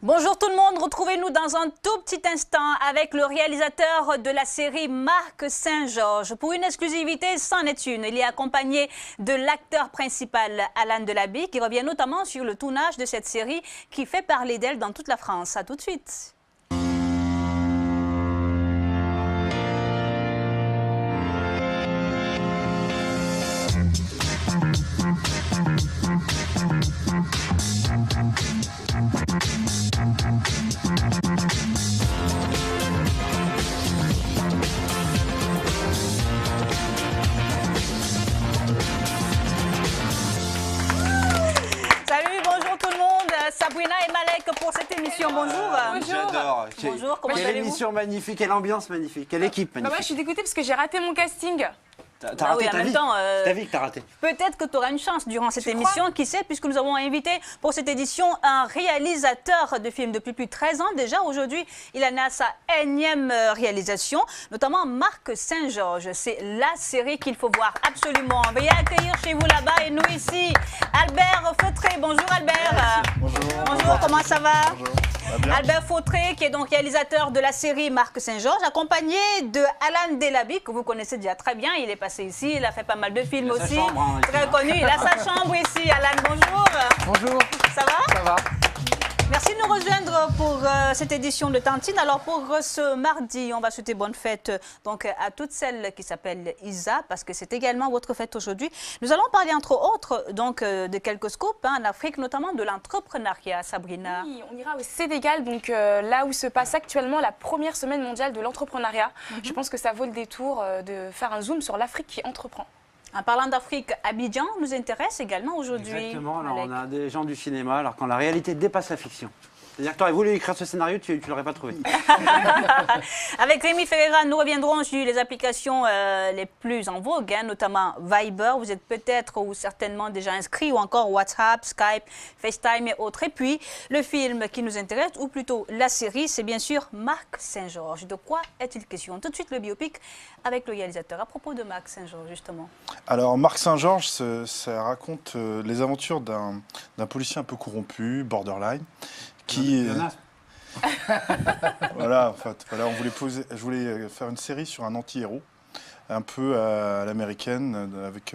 Bonjour tout le monde, retrouvez-nous dans un tout petit instant avec le réalisateur de la série Marc Saint-Georges. Pour une exclusivité, c'en est une. Il est accompagné de l'acteur principal Alan Delaby qui revient notamment sur le tournage de cette série qui fait parler d'elle dans toute la France. À tout de suite. Sabrina et Malek pour cette émission. Bonjour. J'adore. Bonjour, comment allez-vous? Quelle émission magnifique, quelle ambiance magnifique, quelle équipe magnifique. Moi, je suis dégoûtée parce que j'ai raté mon casting. T'as raté ta vie. Ta vie que t'as raté. Peut-être que tu auras une chance durant cette émission, qui sait, puisque nous avons invité pour cette édition un réalisateur de films depuis plus de 13 ans déjà. Aujourd'hui, il en a sa énième réalisation, notamment Marc Saint-Georges. C'est la série qu'il faut voir absolument. Veuillez accueillir chez vous là-bas et nous ici, Albert Fautré. Bonjour Albert. Bonjour. Bonjour, comment ça va? Bonjour. Bien. Albert Fautré, qui est donc réalisateur de la série Marc Saint-Georges, accompagné de Alan Delaby, que vous connaissez déjà très bien. Il est passé ici, il a fait pas mal de films aussi. Chambre, très connu. Il a sa chambre ici. Alan, bonjour. Bonjour. Ça va? Ça va. Merci de nous rejoindre pour cette édition de Tantine. Alors pour ce mardi, on va souhaiter bonne fête donc, à toutes celles qui s'appellent Isa, parce que c'est également votre fête aujourd'hui. Nous allons parler entre autres donc, de quelques scopes en Afrique, notamment de l'entrepreneuriat, Sabrina. Oui, on ira au Sénégal, donc là où se passe actuellement la première semaine mondiale de l'entrepreneuriat. Je pense que ça vaut le détour de faire un zoom sur l'Afrique qui entreprend. En parlant d'Afrique, Abidjan nous intéresse également aujourd'hui. Exactement, alors on a des gens du cinéma, alors quand la réalité dépasse la fiction. C'est-à-dire que tu aurais voulu écrire ce scénario, tu ne l'aurais pas trouvé. Avec Rémi Ferreira, nous reviendrons sur les applications les plus en vogue, hein, notamment Viber. Vous êtes peut-être ou certainement déjà inscrit, ou encore WhatsApp, Skype, FaceTime et autres. Et puis, le film qui nous intéresse, ou plutôt la série, c'est bien sûr Marc Saint-Georges. De quoi est-il question? Tout de suite, le biopic avec le réalisateur. À propos de Marc Saint-Georges, justement. Alors, Marc Saint-Georges, ça raconte les aventures d'un policier un peu corrompu, borderline, qui... voilà, en fait, voilà, je voulais faire une série sur un anti-héros, un peu à l'américaine, avec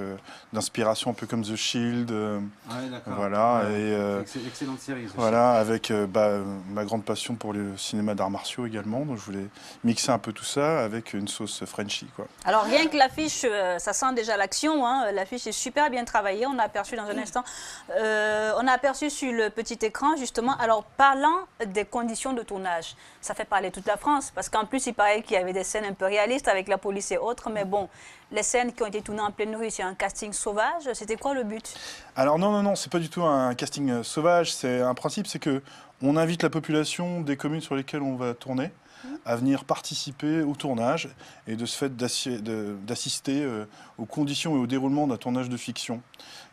d'inspiration un peu comme The Shield. Ouais, d'accord. Voilà, ouais, et excellente série. voilà, avec ma grande passion pour le cinéma d'arts martiaux également. Donc je voulais mixer un peu tout ça avec une sauce Frenchy, quoi. Alors rien que l'affiche, ça sent déjà l'action. Hein. L'affiche est super bien travaillée. On a aperçu dans un instant, on a aperçu sur le petit écran justement. Alors parlant des conditions de tournage, ça fait parler toute la France parce qu'en plus il paraît qu'il y avait des scènes un peu réalistes avec la police et autres. Mais bon, les scènes qui ont été tournées en pleine rue, c'est un casting sauvage. C'était quoi le but? Alors non, c'est pas du tout un casting sauvage. C'est un principe, c'est que on invite la population des communes sur lesquelles on va tourner à venir participer au tournage et de ce fait d'assister aux conditions et au déroulement d'un tournage de fiction.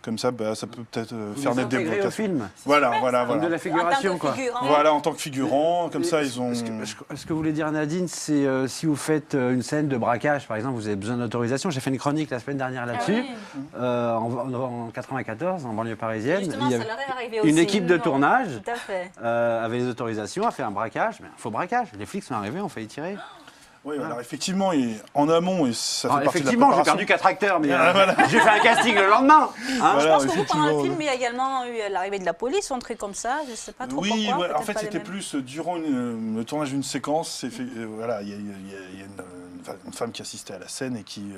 Comme ça, ça peut peut-être faire naître des au film. Voilà. Comme de la figuration, quoi. Voilà, en tant que figurant, comme ça, ils ont... Ce que voulait dire Nadine, c'est si vous faites une scène de braquage, par exemple, vous avez besoin d'autorisation. J'ai fait une chronique la semaine dernière là-dessus, en 94, en banlieue parisienne. Justement, il y ça avait leur est arrivé aussi. une équipe de tournage Tout à fait. avait les autorisations à faire un braquage. Mais un faux braquage. Les flics sont arrivés, on fait tirer. Oui, alors effectivement, en amont, et ça fait partie de la effectivement, j'ai préparation. perdu 4 acteurs, mais j'ai fait un casting le lendemain. Hein, Je pense que vous, pendant le film, il y a également eu l'arrivée de la police, un truc comme ça. Je ne sais pas trop pourquoi. Oui, en fait, c'était plus durant le tournage d'une séquence. Voilà, il y a une femme qui assistait à la scène et qui,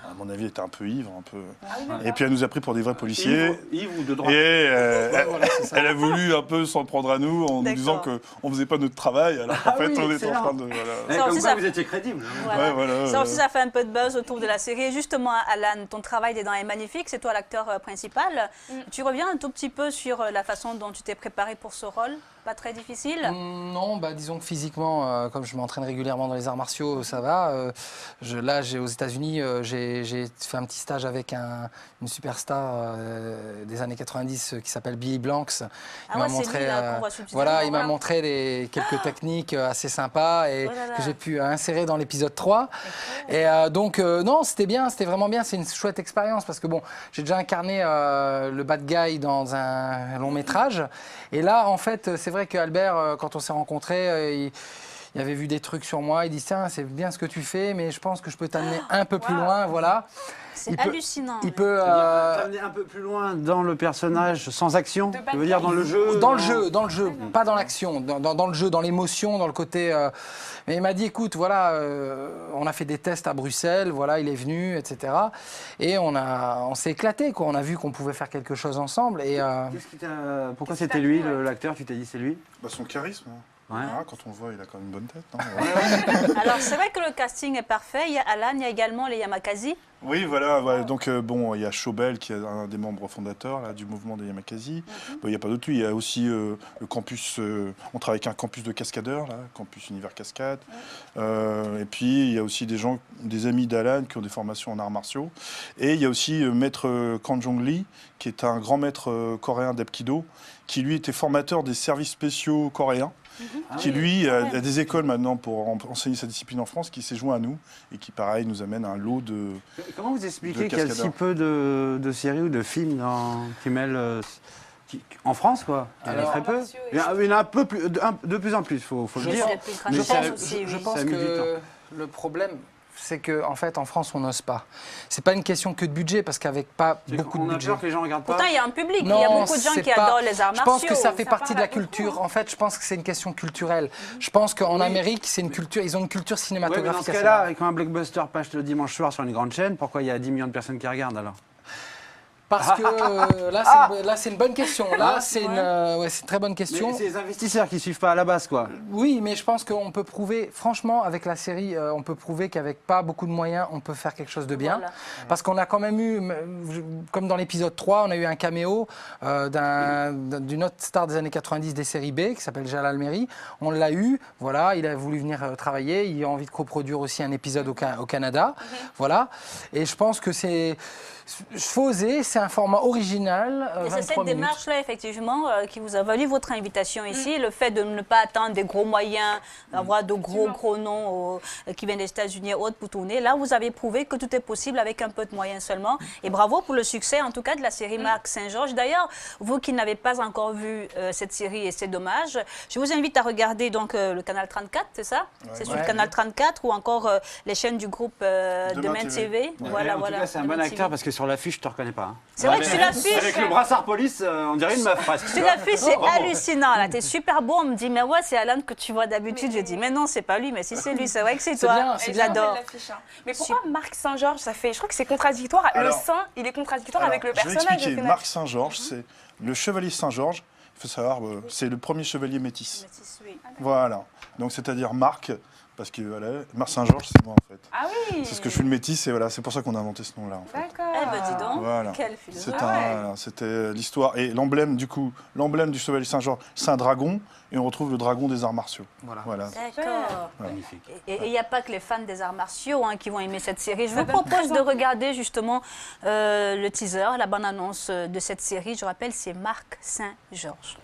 à mon avis, était un peu ivre. Et puis elle nous a pris pour des vrais policiers. Ivre ou de droite. Et elle a voulu un peu s'en prendre à nous en nous disant qu'on ne faisait pas notre travail. Alors qu'en fait, on était en train de... Voilà. Comme quoi, vous étiez crédible. Voilà. Voilà, ça aussi, ça fait un peu de buzz autour de la série. Et justement, Alan, ton travail dedans est magnifique. C'est toi l'acteur principal. Tu reviens un tout petit peu sur la façon dont tu t'es préparé pour ce rôle? Pas très difficile? Non, disons que physiquement, comme je m'entraîne régulièrement dans les arts martiaux, ça va. Là, aux États-Unis, j'ai fait un petit stage avec une superstar des années 90 qui s'appelle Billy Blanks. Il m'a montré, il m'a montré quelques techniques assez sympas et que j'ai pu insérer dans l'épisode 3. Et donc, non, c'était bien, c'était vraiment bien. C'est une chouette expérience parce que bon, j'ai déjà incarné le bad guy dans un long métrage. Et là, en fait, c'est vrai vrai qu'Albert, quand on s'est rencontrés, il avait vu des trucs sur moi. Il dit tiens, c'est bien ce que tu fais, mais je pense que je peux t'amener un peu plus loin. Voilà. C'est hallucinant. Il peut T'amener un peu plus loin dans le personnage sans action. Tu veux dire dans le jeu. dans le jeu, pas dans l'action, dans le jeu, dans l'émotion, dans le côté. Mais il m'a dit écoute, voilà, on a fait des tests à Bruxelles, voilà, il est venu, etc. Et on s'est éclaté, quoi. On a vu qu'on pouvait faire quelque chose ensemble. Et Pourquoi c'était lui, l'acteur? Tu t'es dit c'est lui? Bah, son charisme. Ouais. Ah, quand on le voit, il a quand même une bonne tête. Non Alors, c'est vrai que le casting est parfait. Il y a Alan, il y a également les Yamakasi. Oui, voilà. Voilà. Donc, bon, il y a Chobel, qui est un des membres fondateurs là, du mouvement des Yamakasi. Bon, il n'y a pas d'autre lui. Il y a aussi le campus. On travaille avec un campus de cascadeurs, là, campus Univers Cascade. Et puis, il y a aussi des amis d'Alan qui ont des formations en arts martiaux. Et il y a aussi Maître Kanjong Lee, qui est un grand maître coréen d'Aikido, qui lui était formateur des services spéciaux coréens. Qui lui a des écoles maintenant pour enseigner sa discipline en France, qui s'est joint à nous et qui pareil nous amène un lot de. Comment vous expliquez qu'il y a si peu de séries ou de films qui mêlent en France quoi? Il y en a très peu. Il y en a un peu plus, de plus en plus, faut le dire. Je pense que le problème, c'est qu'en fait, en France, on n'ose pas. C'est pas une question que de budget, parce qu'avec pas beaucoup de budget. On a peur que les gens regardent pas. Pourtant, il y a un public. Il y a beaucoup de gens qui adorent les arts martiaux. Je pense que ça fait partie de la culture. En fait, je pense que c'est une question culturelle. Je pense qu'en Amérique, c'est une culture. Ils ont une culture cinématographique. Ouais, mais dans ce cas-là, quand un blockbuster passe le dimanche soir sur une grande chaîne, pourquoi il y a 10 millions de personnes qui regardent alors? Parce que là, c'est une bonne question. Là, c'est une très bonne question. Mais c'est les investisseurs qui ne suivent pas à la base, quoi. Oui, mais je pense qu'on peut prouver, franchement, avec la série, on peut prouver qu'avec pas beaucoup de moyens, on peut faire quelque chose de bien. Voilà. Parce qu'on a quand même eu, comme dans l'épisode 3, on a eu un caméo d'une autre star des années 90 des séries B, qui s'appelle Jalal Meri. On l'a eu, voilà, il a voulu venir travailler, il a envie de coproduire aussi un épisode au Canada. Voilà. Et je pense que faut oser, c'est un format original. Et c'est cette démarche-là, effectivement, qui vous a valu votre invitation ici. Le fait de ne pas attendre des gros moyens, d'avoir de gros noms qui viennent des États-Unis et autres pour tourner. Là, vous avez prouvé que tout est possible avec un peu de moyens seulement. Et bravo pour le succès, en tout cas, de la série Marc Saint-Georges. D'ailleurs, vous qui n'avez pas encore vu cette série, et c'est dommage, je vous invite à regarder donc le canal 34, c'est ça? Ouais. C'est sur le canal 34 ou encore les chaînes du groupe Demain TV. Ouais. Voilà, en tout cas, c'est un bon acteur parce que sur l'affiche, je te reconnais pas. Hein. C'est vrai que sur l'affiche. Avec le brassard police, on dirait une meuf presque. Sur l'affiche, c'est hallucinant. Là, t'es super beau. On me dit, mais ouais, c'est Alan que tu vois d'habitude. Je dis, mais non, c'est pas lui. Mais si c'est lui, c'est vrai que c'est toi. J'adore. Mais pourquoi Marc Saint-Georges, ça fait, je crois que c'est contradictoire. Alors, le saint, il est contradictoire avec le personnage. Je vais expliquer. Marc Saint-Georges, c'est le chevalier Saint-Georges. Il faut savoir, c'est le premier chevalier métis. Voilà. Donc, c'est-à-dire Marc. Parce que voilà, Marc Saint-Georges, c'est moi en fait. Ah oui. C'est ce que je suis le métis et voilà, c'est pour ça qu'on a inventé ce nom-là en fait. D'accord. Eh ben dis donc, voilà. quel philosophe. C'était l'histoire. Et l'emblème du chevalier Saint-Georges, c'est un dragon et on retrouve le dragon des arts martiaux. Voilà. D'accord. Magnifique. Et il n'y a pas que les fans des arts martiaux qui vont aimer cette série. Je vous propose de regarder justement le teaser, la bande-annonce de cette série. Je rappelle, c'est Marc Saint-Georges.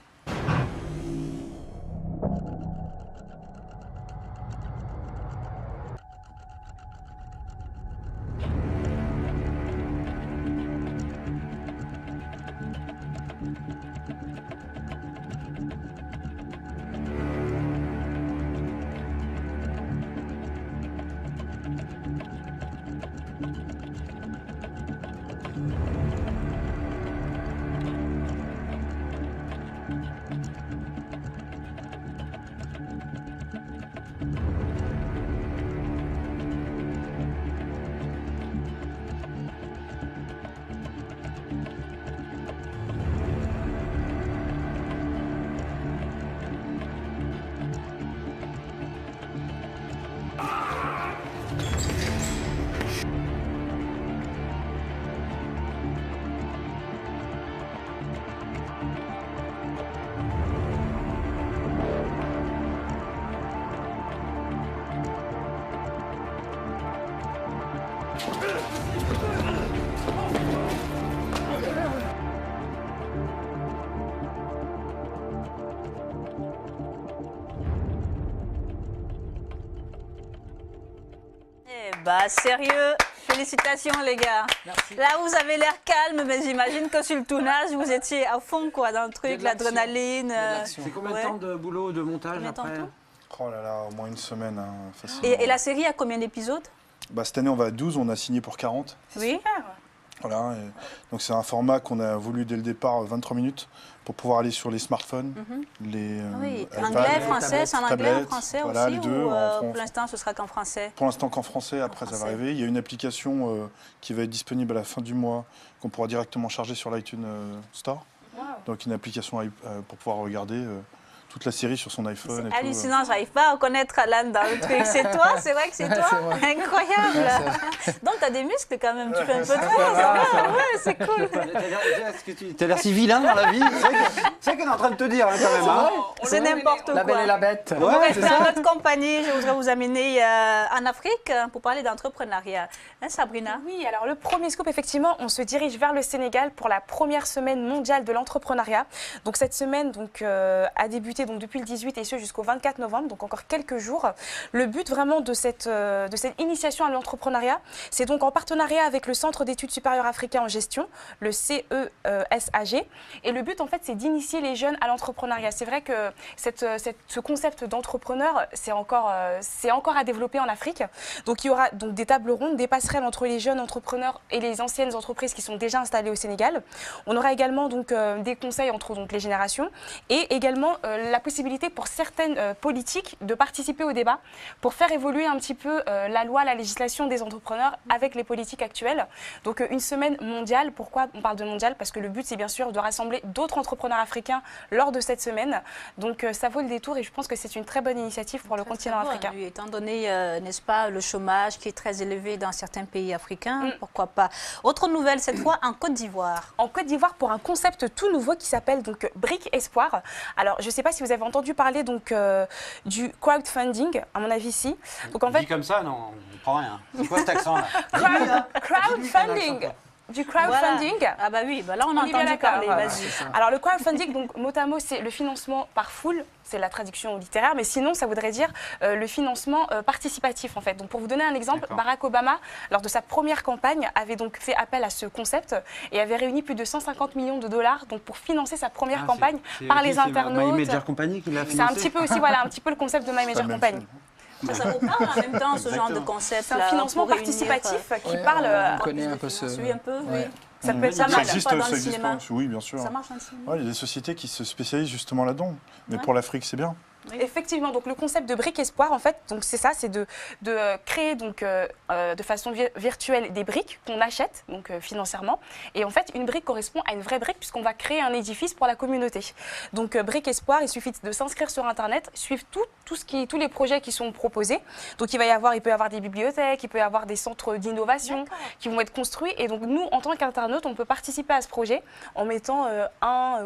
Bah, sérieux, félicitations les gars. Merci. Là, vous avez l'air calme, mais j'imagine que sur le tournage, vous étiez à fond quoi, dans le truc, l'adrénaline. C'est combien de temps de boulot, de montage après? Oh là là, au moins une semaine, hein, facilement. Et la série a combien d'épisodes? Cette année, on va à 12, on a signé pour 40. Oui. Voilà, donc c'est un format qu'on a voulu dès le départ, 23 minutes, pour pouvoir aller sur les smartphones, les Oui, iPads, anglais, français, c'est en anglais, en tablettes, français voilà, aussi, les deux, ou en pour l'instant ce sera qu'en français? Pour l'instant qu'en français, après ça va arriver. Il y a une application qui va être disponible à la fin du mois, qu'on pourra directement charger sur l'iTunes Store. Wow. Donc une application pour pouvoir regarder toute la série sur son iPhone. C'est hallucinant, j'arrive pas à reconnaître Alan dans le truc. C'est toi, c'est vrai que c'est toi? Incroyable. Donc tu as des muscles quand même, tu fais un peu de sport, ouais, c'est cool. Tu as l'air si vilain dans la vie. C'est ce qu'on est en train de te dire hein, quand même. Hein. C'est n'importe quoi. La belle et la bête. Pour rester en notre compagnie, je voudrais vous amener en Afrique pour parler d'entrepreneuriat. Hein, Sabrina? Oui, alors le premier scoop, effectivement, on se dirige vers le Sénégal pour la première semaine mondiale de l'entrepreneuriat. Donc cette semaine a débuté donc, depuis le 18 et ce jusqu'au 24 novembre, donc encore quelques jours. Le but vraiment de cette initiation à l'entrepreneuriat, c'est donc en partenariat avec le Centre d'études supérieures africain en gestion, le CESAG. Et le but, en fait, c'est d'initier les jeunes à l'entrepreneuriat. C'est vrai que ce concept d'entrepreneur, c'est encore à développer en Afrique. Donc il y aura donc des tables rondes, des passerelles entre les jeunes entrepreneurs et les anciennes entreprises qui sont déjà installées au Sénégal. On aura également donc, des conseils entre donc, les générations et également la possibilité pour certaines politiques de participer au débat pour faire évoluer un petit peu la loi, la législation des entrepreneurs avec les politiques actuelles. Donc une semaine mondiale. Pourquoi on parle de mondiale? Parce que le but, c'est bien sûr de rassembler d'autres entrepreneurs africains lors de cette semaine. Donc ça vaut le détour et je pense que c'est une très bonne initiative pour le continent africain. Oui, étant donné, n'est-ce pas, le chômage qui est très élevé dans certains pays africains, pourquoi pas. Autre nouvelle, cette fois en Côte d'Ivoire. En Côte d'Ivoire pour un concept tout nouveau qui s'appelle donc Brick Espoir. Alors je ne sais pas si vous avez entendu parler donc du crowdfunding, à mon avis si. Donc en fait, dit comme ça, non, on ne prend rien. C'est quoi cet accent là? Crowdfunding. Du crowdfunding. Voilà. Ah bah oui, bah là on a entendu parler, vas-y. Alors le crowdfunding, donc mot à mot, c'est le financement par foule, c'est la traduction littéraire, mais sinon ça voudrait dire le financement participatif en fait. Donc pour vous donner un exemple, Barack Obama, lors de sa première campagne, avait donc fait appel à ce concept et avait réuni plus de 150 millions de dollars donc, pour financer sa première campagne par les internautes. My Major Company qui l'a financé. C'est un petit peu aussi, voilà, un petit peu le concept de My Major Company. Ça vous parle en même temps, ce genre de concept? C'est un financement participatif qui parle... On connaît un peu ce... Oui, un peu, oui. Ça peut être ça mal. existe, pas dans ça le existe cinéma. Oui, bien sûr. Ça marche dans le cinéma. Ouais, il y a des sociétés qui se spécialisent justement là-dedans. Mais pour l'Afrique, c'est bien. Oui. Effectivement, donc le concept de brique espoir, en fait, donc c'est ça, c'est de créer donc de façon virtuelle des briques qu'on achète donc financièrement. Et en fait, une brique correspond à une vraie brique puisqu'on va créer un édifice pour la communauté. Donc brique espoir, il suffit de s'inscrire sur Internet, suivre tous les projets qui sont proposés. Donc il peut y avoir des bibliothèques, il peut y avoir des centres d'innovation qui vont être construits. Et donc nous, en tant qu'internautes, on peut participer à ce projet en mettant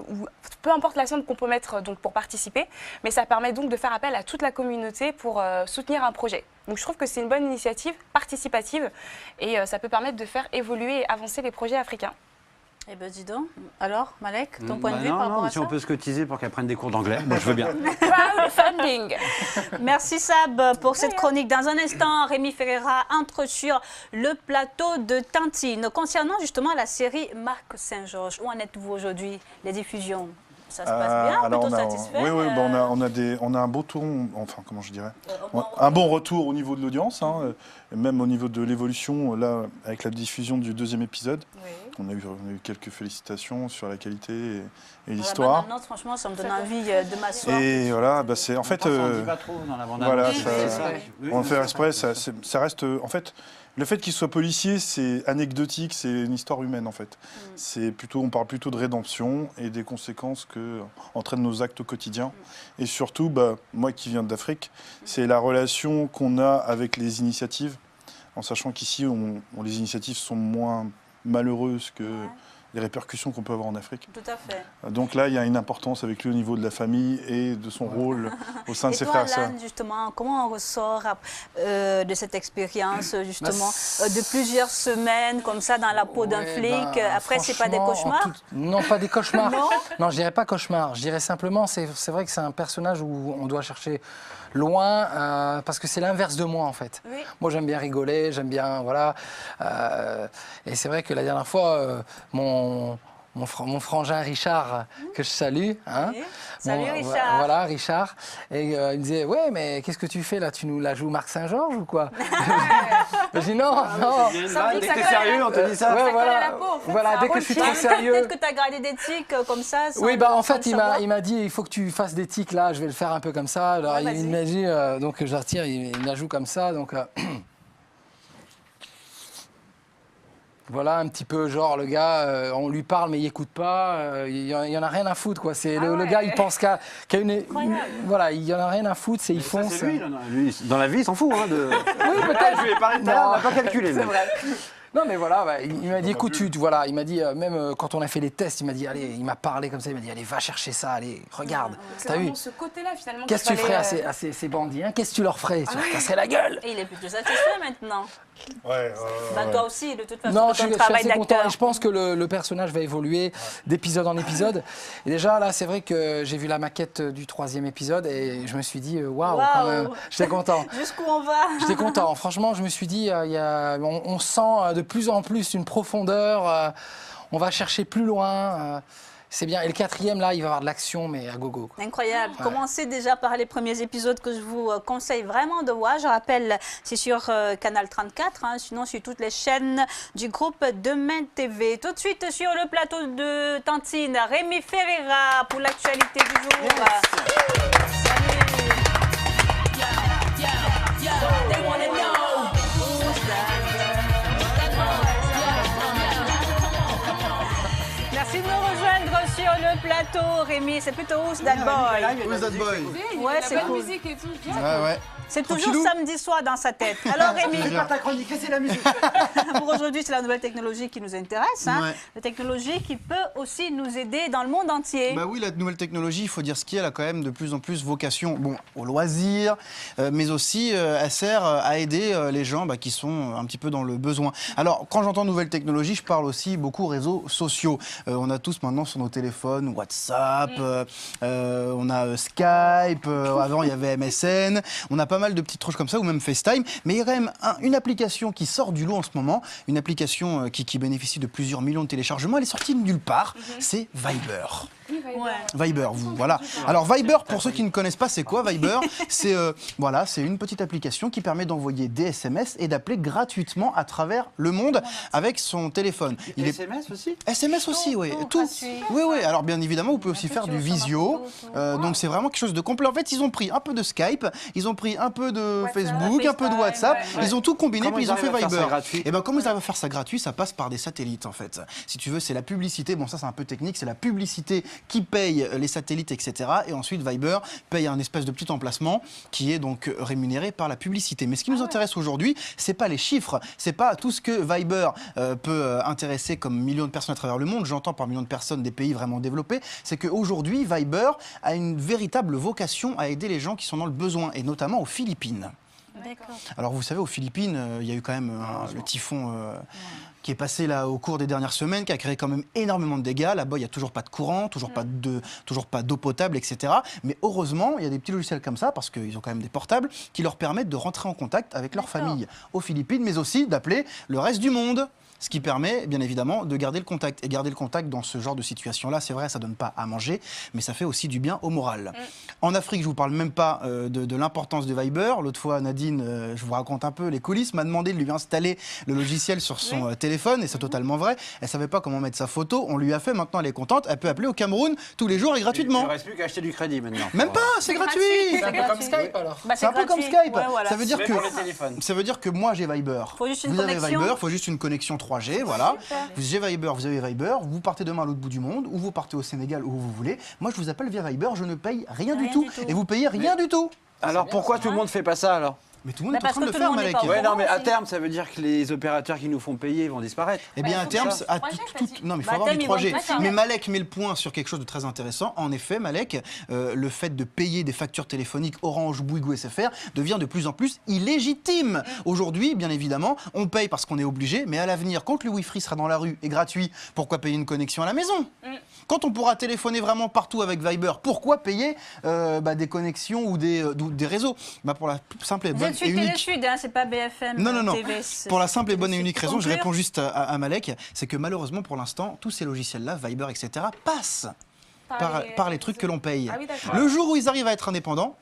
ou peu importe la somme qu'on peut mettre donc pour participer, mais ça permet donc de faire appel à toute la communauté pour soutenir un projet. Donc je trouve que c'est une bonne initiative participative et ça peut permettre de faire évoluer et avancer les projets africains. Eh bien, dis donc. Alors, Malek, ton point de vue par rapport à si ça? on peut se cotiser pour qu'elle prenne des cours d'anglais, moi je veux bien. Crowdfunding. Merci Sab pour cette chronique. Dans un instant, Rémi Ferreira entre sur le plateau de Tantine. Concernant justement la série Marc Saint-Georges, où en êtes-vous aujourd'hui, les diffusions? Ça se passe bien, plutôt satisfait? Oui, on a un beau tour, enfin comment je dirais, un bon retour au niveau de l'audience, hein, et même au niveau de l'évolution, là, avec la diffusion du deuxième épisode. Oui. On a eu quelques félicitations sur la qualité et l'histoire. Franchement, ça me donne envie de m'asseoir. Et voilà, bah, c'est en fait... on ne dit pas trop dans la bande-annonce. Voilà, on fait exprès, ça reste... En fait, le fait qu'il soit policier, c'est anecdotique, c'est une histoire humaine en fait. On parle plutôt de rédemption et des conséquences que entraînent nos actes au quotidien. Et surtout, moi qui viens d'Afrique, c'est la relation qu'on a avec les initiatives, en sachant qu'ici, les initiatives sont moins malheureuses que les répercussions qu'on peut avoir en Afrique. Tout à fait. Donc là, il y a une importance avec lui au niveau de la famille et de son rôle au sein de ses frères et sœurs. Alan, justement, comment on ressort de cette expérience, justement, de plusieurs semaines comme ça dans la peau d'un flic? Après, c'est pas des cauchemars? Non, pas des cauchemars. Non, je dirais pas cauchemar. Je dirais simplement, c'est vrai que c'est un personnage où on doit chercher loin, parce que c'est l'inverse de moi en fait. Oui. Moi j'aime bien rigoler, j'aime bien, voilà. Et c'est vrai que la dernière fois, mon frangin Richard, que je salue. Hein, oui. Salut Richard. Voilà, Richard. Et il me disait, ouais, mais qu'est-ce que tu fais là? Tu nous la joues Marc Saint-Georges ou quoi? Je dis non, non. Dès que t'es sérieux, on te dit ça. Ouais, voilà, la peau, en fait, voilà, dès que je suis trop sérieux. Peut-être que tu as gardé des tics comme ça. Oui, bah en fait, il m'a dit, il faut que tu fasses des tics là, je vais le faire un peu comme ça. Alors ouais, il m'a dit, donc je retire, il me la joue comme ça, donc. Voilà, un petit peu genre le gars, on lui parle mais il écoute pas, il y en a rien à foutre quoi. C'est le gars, il pense qu'à une voilà, il y en a rien à foutre, c'est il fonce. C'est lui, dans la vie, il s'en fout. Hein, de... Oui, peut-être. Je lui ai parlé tout à l'heure, on n'a pas calculé. C'est vrai. Non mais voilà, bah, il m'a dit écoute, voilà, il m'a dit même quand on a fait les tests, il m'a dit allez, il m'a parlé comme ça, il m'a dit allez, va chercher ça, allez, regarde. C'est T'as vu vraiment ce côté-là finalement. Qu'est-ce que tu ferais à ces bandits, hein? Qu'est-ce que tu leur ferais? Tu leur casserais la gueule. Et il est plutôt satisfait maintenant. Ouais, Bah, toi aussi, de toute façon, non, de je ton suis travail assez content d'acteur. et je pense que le personnage va évoluer d'épisode en épisode. Et déjà là, c'est vrai que j'ai vu la maquette du 3e épisode et je me suis dit waouh, quand même, j'étais content. Jusqu'où on va? J'étais content. Franchement, je me suis dit, on sent de plus en plus une profondeur. On va chercher plus loin. C'est bien. Et le 4e, là, il va y avoir de l'action, mais à gogo. Incroyable. Ouais. Commencez déjà par les premiers épisodes que je vous conseille vraiment de voir. Je rappelle, c'est sur Canal 34, hein, sinon sur toutes les chaînes du groupe Demain TV. Tout de suite sur le plateau de Tantine, Rémi Ferreira pour l'actualité du jour. Salut. Merci de nous rejoindre sur le plateau, Rémi. C'est plutôt Who's That Boy? Who's That Boy? Ouais, c'est cool. musique et tout. Bien. Ouais. C'est toujours Tranquillou. samedi soir dans sa tête. Alors Rémi, C'est pas ta chronique, c'est la musique. pour aujourd'hui, c'est la nouvelle technologie qui nous intéresse. Hein. Ouais. La technologie qui peut aussi nous aider dans le monde entier. Bah oui, la nouvelle technologie, il faut dire ce qu'il y a, elle a quand même de plus en plus vocation au loisir, mais aussi elle sert à aider les gens qui sont un petit peu dans le besoin. Alors, quand j'entends nouvelle technologie, je parle aussi beaucoup réseaux sociaux. On a tous maintenant sur nos téléphones WhatsApp, on a Skype, avant il y avait MSN, on a pas mal de petites trucs comme ça, ou même FaceTime, mais il y a quand même une application qui sort du lot en ce moment, une application qui bénéficie de plusieurs millions de téléchargements, elle est sortie de nulle part, c'est Viber. Viber, voilà. Alors Viber, pour ceux qui ne connaissent pas, c'est quoi Viber? C'est c'est une petite application qui permet d'envoyer des SMS et d'appeler gratuitement à travers le monde avec son téléphone. SMS aussi? SMS aussi, oui. Tout. gratuit. Oui, oui. Alors bien évidemment, vous pouvez aussi faire du visio. Donc c'est vraiment quelque chose de complet. En fait, ils ont pris un peu de Skype, ils ont pris un peu de Facebook, un peu de WhatsApp. ouais. Ils ont tout combiné, Comment puis ils ont fait arrivent à faire Viber. ça gratuit? Et ben comment ils arrivent à faire ça gratuit? Ça passe par des satellites en fait. Si tu veux, c'est la publicité. Bon, ça c'est un peu technique. C'est la publicité qui paye les satellites, etc. Et ensuite, Viber paye un espèce de petit emplacement qui est donc rémunéré par la publicité. Mais ce qui nous intéresse aujourd'hui, c'est pas les chiffres, c'est pas tout ce que Viber peut intéresser comme millions de personnes à travers le monde. J'entends par millions de personnes des pays vraiment développés. C'est qu'aujourd'hui, Viber a une véritable vocation à aider les gens qui sont dans le besoin, et notamment aux Philippines. D'accord. Alors vous savez, aux Philippines, il y a eu quand même le typhon qui est passé là au cours des dernières semaines, qui a créé quand même énormément de dégâts. Là-bas, il n'y a toujours pas de courant, toujours pas d'eau potable, etc. Mais heureusement, il y a des petits logiciels comme ça, parce qu'ils ont quand même des portables, qui leur permettent de rentrer en contact avec leur famille aux Philippines, mais aussi d'appeler le reste du monde. Ce qui permet, bien évidemment, de garder le contact. Et garder le contact dans ce genre de situation-là, c'est vrai, ça ne donne pas à manger, mais ça fait aussi du bien au moral. En Afrique, je ne vous parle même pas de l'importance de Viber. L'autre fois, Nadine, je vous raconte un peu, les coulisses, m'a demandé de lui installer le logiciel sur son téléphone, et c'est totalement vrai. Elle ne savait pas comment mettre sa photo, on lui a fait, maintenant elle est contente, elle peut appeler au Cameroun tous les jours et gratuitement. Il ne reste plus qu'à acheter du crédit maintenant. Même pas, c'est gratuit. C'est un peu comme Skype alors. Bah, C'est un peu comme gratuit. Skype. Ouais, voilà. Ça veut dire Mais que pour les téléphones. ça veut dire que moi j'ai Viber. Faut juste une vous avez connexion. Viber, il faut juste une connexion 3G, voilà. Vous avez Viber, vous partez demain à l'autre bout du monde, ou vous partez au Sénégal, où vous voulez. Moi, je vous appelle via Viber, je ne paye rien du tout. Et vous payez rien du tout. Alors pourquoi tout le monde fait pas ça alors? Mais tout le monde est en train de le faire, Malek. Ouais, non, mais à terme, ça veut dire que les opérateurs qui nous font payer vont disparaître. Eh bien, à terme, non, mais il faut avoir du 3G. Mais Malek met le point sur quelque chose de très intéressant. En effet, Malek, le fait de payer des factures téléphoniques Orange, Bouygues ou SFR devient de plus en plus illégitime. Aujourd'hui, bien évidemment, on paye parce qu'on est obligé, mais à l'avenir, quand le Wi-Fi sera dans la rue et gratuit, pourquoi payer une connexion à la maison? Quand on pourra téléphoner vraiment partout avec Viber, pourquoi payer des connexions ou des réseaux? Pour la simple et bonne et unique... Sud, hein, c'est pas BFM Non. TV, pour la simple et bonne et unique raison, je réponds juste à Malek, c'est que malheureusement, pour l'instant, tous ces logiciels-là, Viber, etc., passent par les trucs que l'on paye. Ah oui, le jour où ils arrivent à être indépendants,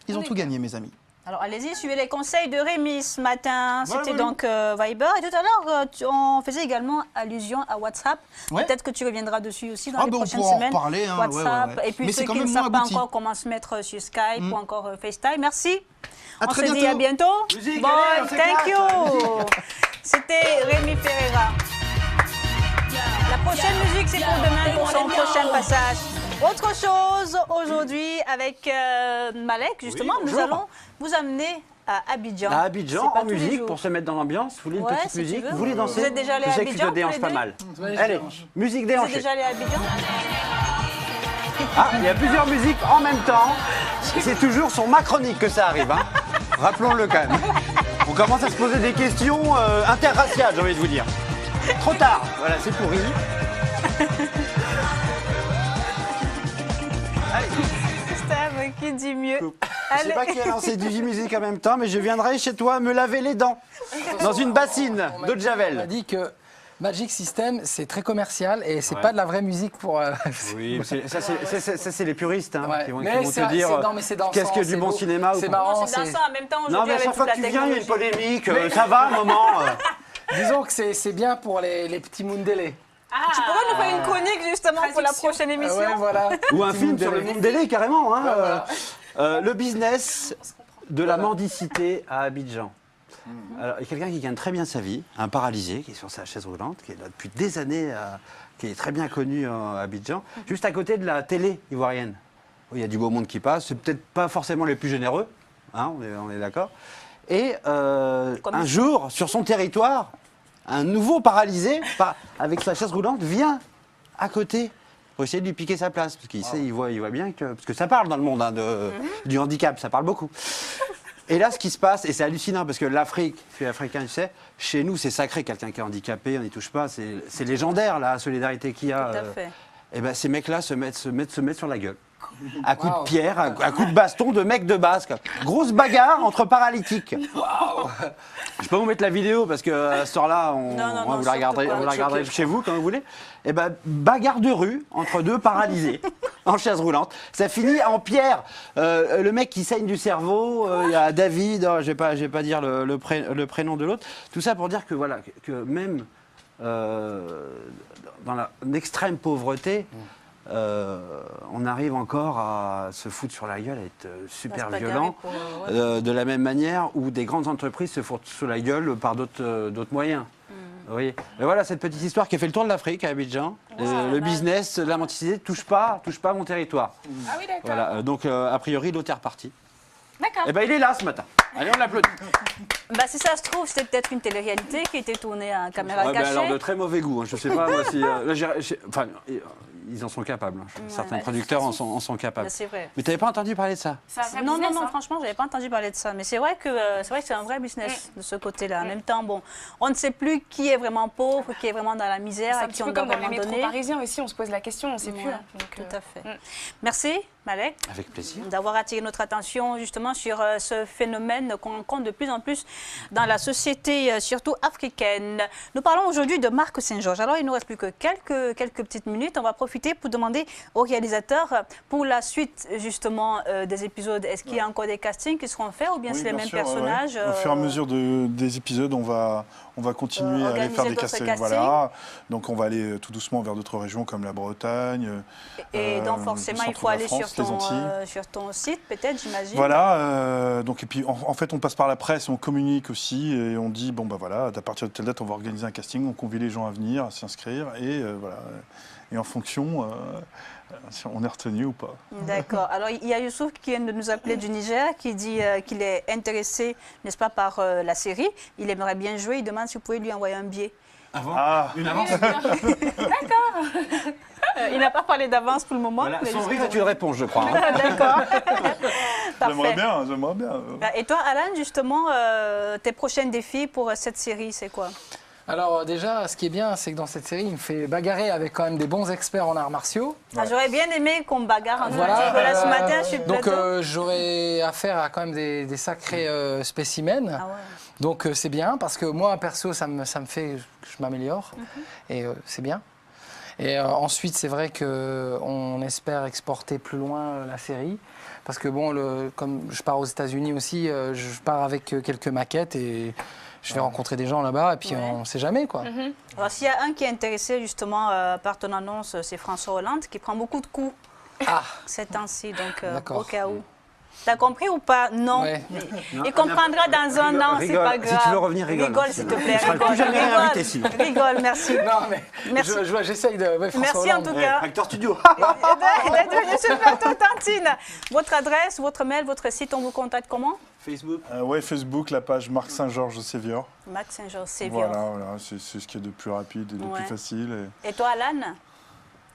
ils ont tout gagné, mes amis. Alors allez-y, suivez les conseils de Rémi ce matin. C'était donc Viber. Et tout à l'heure, on faisait également allusion à WhatsApp. Peut-être que tu reviendras dessus aussi dans les prochaines semaines. On pourra en parler. Hein, WhatsApp. Et puis ceux qui ne savent pas encore comment se mettre sur Skype ou encore FaceTime. Merci. On se dit à bientôt. Musique, bon, allez, thank you. C'était Rémi Ferreira. La prochaine musique, c'est pour demain pour son prochain passage. Autre chose, aujourd'hui, avec Malek, justement, nous allons vous amener à Abidjan. À Abidjan, en musique, pour se mettre dans l'ambiance. Vous voulez une petite musique? Vous voulez danser? Vous êtes déjà allé à Abidjan? Je sais que tu te déhanches pas mal. Allez, musique déhanchée. Vous êtes déjà allé à Abidjan? Ah, il y a plusieurs musiques en même temps. C'est toujours sur ma chronique que ça arrive. Hein. Rappelons-le quand même. On commence à se poser des questions interraciales, j'ai envie de vous dire. Trop tard. Voilà, c'est pourri. Allez. Steve qui dit mieux. Je sais pas qui a lancé du musique en même temps, mais je viendrai chez toi me laver les dents dans une bassine d'eau de Javel. On m'a dit que Magic System, c'est très commercial et c'est pas de la vraie musique pour... Oui, ça c'est les puristes hein, qui vont te dire qu'est-ce que du bon cinéma. C'est marrant. C'est dansant en même temps. Non, mais à chaque fois que tu viens, il y a une polémique. Ça va, un moment. Disons que c'est bien pour les petits Mundele. Tu pourrais nous faire une chronique justement pour la prochaine émission. Ouais, voilà. Ou un film sur le Mundele, carrément. Hein, le business de la mendicité à Abidjan. Alors, il y a quelqu'un qui gagne très bien sa vie, un paralysé qui est sur sa chaise roulante, qui est là depuis des années, qui est très bien connu à Abidjan, juste à côté de la télé ivoirienne. Il y a du beau monde qui passe, c'est peut-être pas forcément les plus généreux, hein, on est d'accord. Et un jour, sur son territoire, un nouveau paralysé, avec sa chaise roulante, vient à côté pour essayer de lui piquer sa place, parce qu'il sait, il voit bien que... Parce que ça parle dans le monde hein, du handicap, ça parle beaucoup. Et là, ce qui se passe, et c'est hallucinant, parce que l'Afrique, je suis africain, tu sais, chez nous, c'est sacré, quelqu'un qui est handicapé, on n'y touche pas, c'est légendaire, la solidarité qu'il y a. Tout à fait. Et bien, ces mecs-là se mettent sur la gueule. À coups de pierre, à coups de baston de mecs de base. Grosse bagarre entre paralytiques. Je peux vous mettre la vidéo parce que à ce soir-là, vous la regarderez chez vous quand vous voulez. Et ben, bagarre de rue entre deux paralysés en chaise roulante. Ça finit en pierre. Le mec qui saigne du cerveau, il y a David, je vais pas dire le prénom de l'autre. Tout ça pour dire que voilà, que même dans l'extrême pauvreté. On arrive encore à se foutre sur la gueule, à être super violent, de la même manière où des grandes entreprises se foutent sur la gueule par d'autres moyens. Vous voyez. Mais voilà cette petite histoire qui a fait le tour de l'Afrique à Abidjan. Le business, la mendicité, touche pas mon territoire. Ah oui, d'accord. Voilà. Donc a priori l'autre est reparti. D'accord. Et ben il est là ce matin. Allez, on l'applaudit. Bah, si ça se trouve, c'était peut-être une télé-réalité qui était tournée à caméra cachée. Alors de très mauvais goût. Hein. Je sais pas moi si. Enfin, ils en sont capables. Hein. Certains producteurs en sont capables. C'est vrai. Mais tu n'avais pas entendu parler de ça? Non, franchement, je n'avais pas entendu parler de ça. Mais c'est vrai que c'est un vrai business de ce côté-là. En même temps, bon, on ne sait plus qui est vraiment pauvre, qui est vraiment dans la misère, à qui on doit vraiment donner. C'est un petit peu comme dans les métros parisiens aussi, on se pose la question, on ne sait plus. Tout à fait. Merci, Malek. Avec plaisir. D'avoir attiré notre attention justement sur ce phénomène qu'on rencontre de plus en plus dans la société, surtout africaine. Nous parlons aujourd'hui de Marc Saint-Georges. Alors, il ne nous reste plus que quelques petites minutes. On va profiter pour demander aux réalisateurs pour la suite justement des épisodes. Est-ce qu'il y a encore des castings qui seront faits ou bien c'est les mêmes personnages Au fur et à mesure des épisodes, on va continuer à aller faire des castings. Voilà. Donc on va aller tout doucement vers d'autres régions comme la Bretagne. Et donc forcément, il faut aller sur ton site peut-être, j'imagine. Voilà. Donc, et puis en fait, on passe par la presse, on communique aussi et on dit, bon bah voilà, à partir de telle date, on va organiser un casting, on convie les gens à venir, à s'inscrire et voilà. Et en fonction, si on est retenu ou pas. D'accord. Alors, il y a Youssouf qui vient de nous appeler du Niger, qui dit qu'il est intéressé, n'est-ce pas, par la série. Il aimerait bien jouer. Il demande si vous pouvez lui envoyer un billet. Une avance. Il n'a pas parlé d'avance pour le moment. Voilà, mais son justement- rire est une réponse, je crois. hein. D'accord. J'aimerais Parfait. bien. Et toi, Alan, justement, tes prochains défis pour cette série, c'est quoi? Alors déjà, ce qui est bien, c'est que dans cette série, il me fait bagarrer avec quand même des bons experts en arts martiaux. Ah, j'aurais bien aimé qu'on me bagarre un Voilà, petit peu là ce matin sur le donc plateau. j'aurais affaire à quand même des sacrés spécimens. Ah ouais. Donc c'est bien parce que moi perso ça me fait que je m'améliore et c'est bien. Et ensuite c'est vrai qu'on espère exporter plus loin la série parce que bon comme je pars aux États-Unis aussi, je pars avec quelques maquettes et je vais rencontrer des gens là-bas et puis Ouais. on ne sait jamais quoi. Alors, s'il y a un qui est intéressé justement par ton annonce, c'est François Hollande qui prend beaucoup de coups Ah ces temps-ci, donc D'accord. au cas où. T'as compris ou pas? Non. Ouais. Il comprendra dans un an, c'est Rigole. pas Si grave. tu veux revenir, rigole. Rigole, s'il te plaît. Tu seras Rigole, plus jamais rigole. réinvité, sinon. Rigole, merci. Non mais Merci. j'essaye de. Ouais, François Merci en Hollande. tout cas. Acteur studio. D'être venu sur le plateau, Tantine. Votre adresse, votre mail, votre site, on vous contacte comment? Facebook. Ouais, Facebook, la page Marc Saint-Georges Sévior. Max Saint-Georges, Sévior. Voilà, c'est ce qui est de plus rapide et de Ouais. plus facile. Et toi, Alan,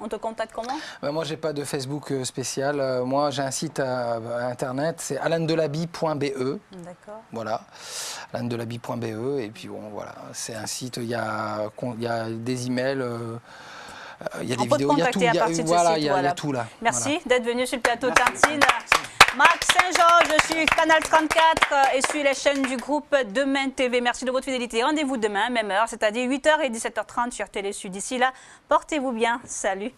on te contacte comment? Bah, moi, j'ai pas de Facebook spécial. Moi, j'ai un site internet, c'est alandelaby.be. D'accord. Voilà, alandelaby.be. Et puis bon, voilà, c'est un site, il y a des emails, il y a On des peut te vidéos, il y a tout. contacter à partir de ce Voilà, site, il y a voilà. tout là. Merci d'être venu sur le plateau Tantine. Marc Saint-Georges sur Canal 34 et sur les chaînes du groupe Demain TV. Merci de votre fidélité. Rendez-vous demain, même heure, c'est-à-dire 8h et 17h30 sur Télé Sud. D'ici là, portez-vous bien. Salut.